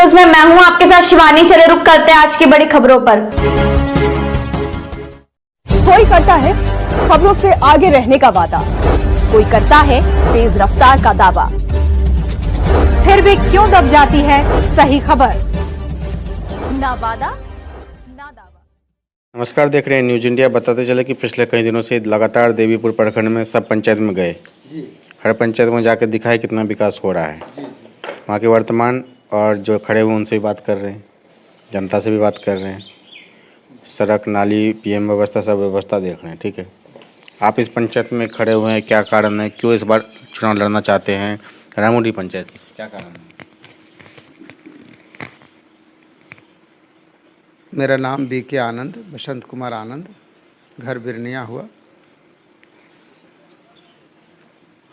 News में मैं हूं आपके साथ शिवानी। चले रुक करते हैं आज की बड़ी खबरों पर। कोई करता है खबरों से आगे रहने का वादा, कोई करता है तेज रफ्तार का दावा, फिर भी क्यों दब जाती है सही खबर? ना वादा ना दावा। नमस्कार, देख रहे हैं न्यूज इंडिया। बताते चले कि पिछले कई दिनों से लगातार देवीपुर प्रखंड में सब पंचायत में गए जी। हर पंचायत में जाकर दिखाए कितना विकास हो रहा है जी। वहाँ के वर्तमान और जो खड़े हुए उनसे भी बात कर रहे हैं, जनता से भी बात कर रहे हैं, सड़क नाली पीएम व्यवस्था सब व्यवस्था देख रहे हैं। ठीक है, आप इस पंचायत में खड़े हुए हैं, क्या कारण है, क्यों इस बार चुनाव लड़ना चाहते हैं रामोडी पंचायत, क्या कारण है? मेरा नाम बीके आनंद, बसंत कुमार आनंद, घर बिरनिया हुआ।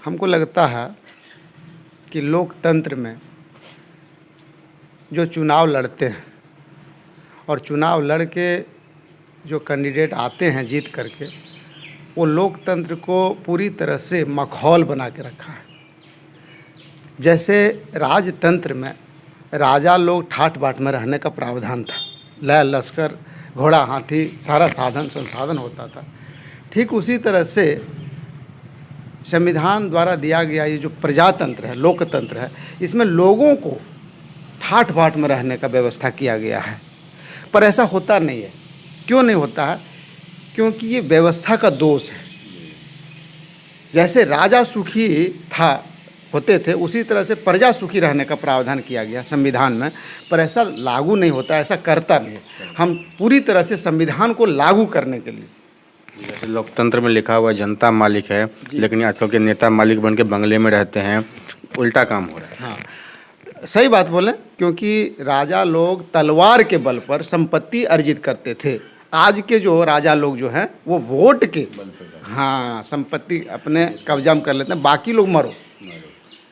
हमको लगता है कि लोकतंत्र में जो चुनाव लड़ते हैं और चुनाव लड़ के जो कैंडिडेट आते हैं जीत करके, वो लोकतंत्र को पूरी तरह से मखौल बना के रखा है। जैसे राजतंत्र में राजा लोग ठाट बाट में रहने का प्रावधान था, लय लश्कर घोड़ा हाथी सारा साधन संसाधन होता था, ठीक उसी तरह से संविधान द्वारा दिया गया ये जो प्रजातंत्र है, लोकतंत्र है, इसमें लोगों को ठाट बाट में रहने का व्यवस्था किया गया है। पर ऐसा होता नहीं है। क्यों नहीं होता है? क्योंकि ये व्यवस्था का दोष है। जैसे राजा सुखी होते थे, उसी तरह से प्रजा सुखी रहने का प्रावधान किया गया संविधान में, पर ऐसा लागू नहीं होता, ऐसा करता नहीं है। हम पूरी तरह से संविधान को लागू करने के लिए, जैसे लोकतंत्र में लिखा हुआ जनता मालिक है, लेकिन आजकल के नेता मालिक बन के बंगले में रहते हैं, उल्टा काम हो रहा है। हाँ, सही बात बोले, क्योंकि राजा लोग तलवार के बल पर संपत्ति अर्जित करते थे। आज के जो राजा लोग जो हैं वो वोट के हाँ संपत्ति अपने कब्जा में कर लेते हैं, बाकी लोग मरो।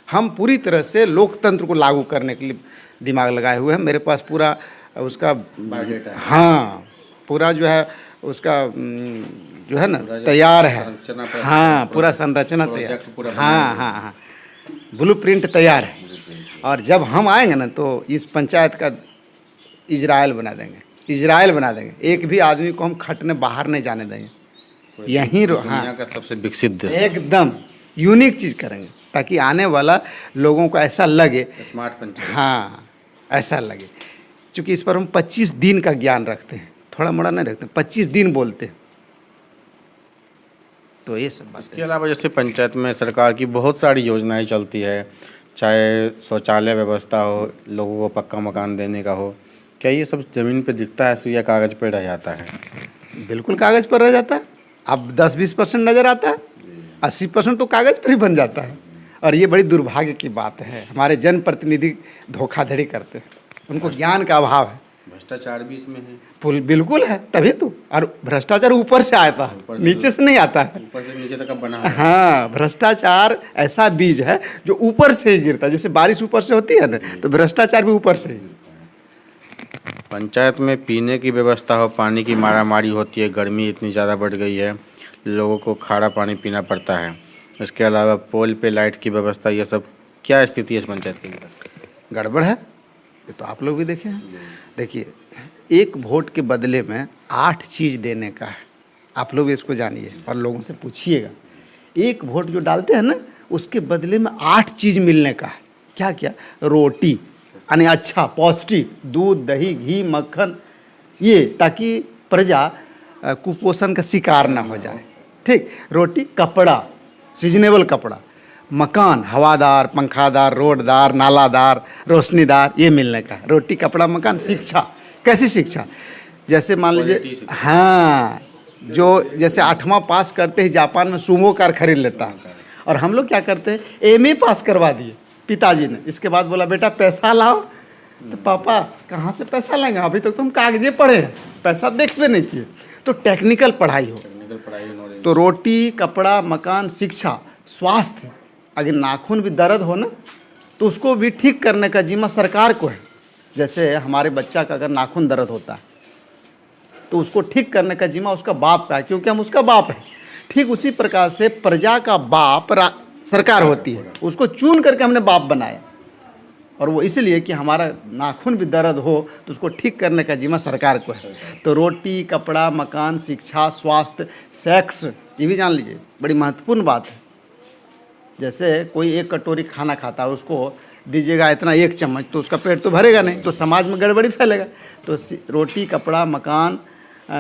हम पूरी तरह से लोकतंत्र को लागू करने के लिए दिमाग लगाए हुए हैं। मेरे पास पूरा उसका हाँ पूरा जो है उसका जो है ना तैयार है। हाँ, पूरा संरचना तैयार, हाँ, ब्लूप्रिंट तैयार है। और जब हम आएंगे ना तो इस पंचायत का इजराइल बना देंगे। एक भी आदमी को हम खटने बाहर नहीं जाने देंगे। यहीं दुनिया का सबसे विकसित देश, एकदम यूनिक चीज़ करेंगे ताकि आने वाला लोगों को ऐसा लगे स्मार्ट पंचायत। हाँ, ऐसा लगे। क्योंकि इस पर हम 25 दिन का ज्ञान रखते हैं, थोड़ा मोड़ा नहीं रखते, 25 दिन बोलते हैं। तो ये सब बात। इसके अलावा जैसे पंचायत में सरकार की बहुत सारी योजनाएं चलती है, चाहे शौचालय व्यवस्था हो, लोगों को पक्का मकान देने का हो, क्या ये सब ज़मीन पे दिखता है या कागज़ पे रह जाता है? बिल्कुल कागज़ पर रह जाता है। अब 10-20% नज़र आता है, 80% तो कागज़ पर ही बन जाता है। और ये बड़ी दुर्भाग्य की बात है, हमारे जनप्रतिनिधि धोखाधड़ी करते हैं, उनको ज्ञान का अभाव है। भ्रष्टाचार भी इसमें है, बिल्कुल है, तभी तो। और भ्रष्टाचार ऊपर से आता है, नीचे से नहीं आता है। ऊपर से नीचे तक बना है। हाँ, भ्रष्टाचार ऐसा बीज है जो ऊपर से ही गिरता है। जैसे बारिश ऊपर से होती है ना, तो भ्रष्टाचार भी ऊपर से ही। पंचायत में पीने की व्यवस्था हो, पानी की मारामारी होती है, गर्मी इतनी ज़्यादा बढ़ गई है, लोगों को खारा पानी पीना पड़ता है। इसके अलावा पोल पे लाइट की व्यवस्था, ये सब क्या स्थिति है इस पंचायत की? गड़बड़ है, ये तो आप लोग भी देखे हैं। देखिए, एक वोट के बदले में 8 चीज़ देने का है। आप लोग इसको जानिए और लोगों से पूछिएगा। एक वोट जो डालते हैं ना, उसके बदले में 8 चीज़ मिलने का है। क्या क्या? रोटी, यानी अच्छा पौष्टिक दूध, दही, घी, मक्खन, ये, ताकि प्रजा कुपोषण का शिकार ना हो जाए। ठीक, रोटी, कपड़ा, सीजनेबल कपड़ा, मकान हवादार, पंखादार, रोडदार, नालादार, रोशनीदार, ये मिलने का है। रोटी, कपड़ा, मकान। शिक्षा, कैसी शिक्षा? जैसे मान लीजिए, हाँ, जो जैसे 8वां पास करते ही जापान में सुमो कार खरीद लेता है, और हम लोग क्या करते हैं, MA पास करवा दिए पिताजी ने। इसके बाद बोला बेटा पैसा लाओ, तो पापा कहाँ से पैसा लाएंगे, अभी तक तुम कागजे पढ़े हैं, पैसा देखते नहीं किए। तो टेक्निकल पढ़ाई हो, तो रोटी, कपड़ा, मकान, शिक्षा, स्वास्थ्य। अगर नाखून भी दर्द हो ना, तो उसको भी ठीक करने का जिम्मा सरकार को है। जैसे हमारे बच्चा का अगर नाखून दर्द होता है, तो उसको ठीक करने का जिम्मा उसका बाप का है, क्योंकि हम उसका बाप हैं। ठीक उसी प्रकार से प्रजा का बाप सरकार होती है, उसको चुन करके हमने बाप बनाया। और वो इसलिए कि हमारा नाखून भी दर्द हो तो उसको ठीक करने का जिम्मा सरकार को है। तो रोटी, कपड़ा, मकान, शिक्षा, स्वास्थ्य, सेक्स, ये भी जान लीजिए, बड़ी महत्वपूर्ण बात है। जैसे कोई एक कटोरी खाना खाता है, उसको दीजिएगा इतना 1 चम्मच, तो उसका पेट तो भरेगा नहीं, तो समाज में गड़बड़ी फैलेगा। तो रोटी, कपड़ा, मकान,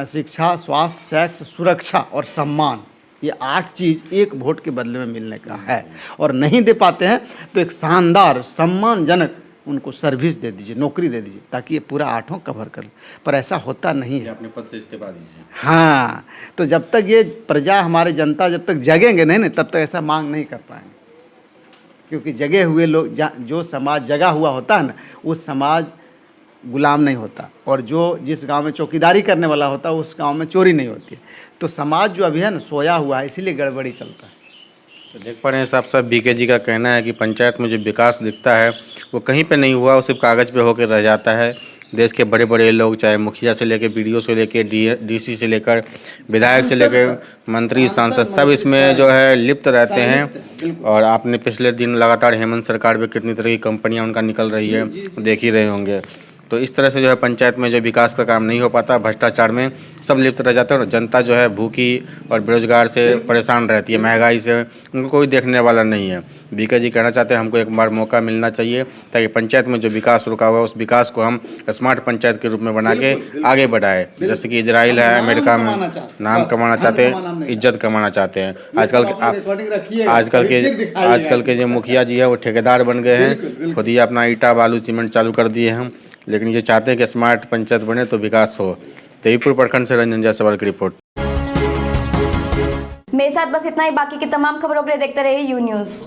शिक्षा, स्वास्थ्य, सेक्स, सुरक्षा और सम्मान, ये 8 चीज़ एक वोट के बदले में मिलने का है। और नहीं दे पाते हैं तो एक शानदार सम्मानजनक उनको सर्विस दे दीजिए, नौकरी दे दीजिए, ताकि ये पूरा 8 कवर कर ले। पर ऐसा होता नहीं है। अपने पद से इस्तीफा दीजिए। हाँ, तो जब तक ये प्रजा, हमारे जनता जब तक जगेंगे नहीं, तब तक ऐसा मांग नहीं कर पाएंगे। क्योंकि जगे हुए लोग, जो समाज जगा हुआ होता है ना, उस समाज गुलाम नहीं होता। और जो जिस गांव में चौकीदारी करने वाला होता है, उस गांव में चोरी नहीं होती है। तो समाज जो अभी है ना, सोया हुआ है, इसीलिए गड़बड़ी चलता है। तो देख पा रहे हैं साहब साहब, बीके जी का कहना है कि पंचायत में जो विकास दिखता है वो कहीं पे नहीं हुआ, वो सिर्फ कागज़ पे होकर रह जाता है। देश के बड़े बड़े लोग, चाहे मुखिया से लेकर बीडीओ से लेकर डीसी से लेकर विधायक से लेकर मंत्री, सांसद, सब इसमें जो है लिप्त रहते हैं। और आपने पिछले दिन लगातार हेमंत सरकार पे कितनी तरह की कंपनियां उनका निकल रही है, देख ही रहे होंगे। तो इस तरह से जो है पंचायत में जो विकास का काम नहीं हो पाता, भ्रष्टाचार में सब लिप्त रह जाते हैं और जनता जो है भूखी और बेरोजगार से परेशान रहती है, महंगाई से उनको कोई देखने वाला नहीं है। बीके जी कहना चाहते हैं हमको एक बार मौका मिलना चाहिए, ताकि पंचायत में जो विकास रुका हुआ है उस विकास को हम स्मार्ट पंचायत के रूप में बना के आगे बढ़ाए। जैसे कि इजराइल है, अमेरिका में नाम कमाना चाहते हैं, इज्जत कमाना चाहते हैं। आजकल के जो मुखिया जी है वो ठेकेदार बन गए हैं, खुद ही अपना ईटा, बालू, सीमेंट चालू कर दिए हैं। लेकिन ये चाहते हैं कि स्मार्ट पंचायत बने तो विकास हो। देवीपुर प्रखंड से रंजन जायसवाल की रिपोर्ट। मेरे साथ बस इतना ही। बाकी की तमाम खबरों के लिए देखते रहिए यू न्यूज़।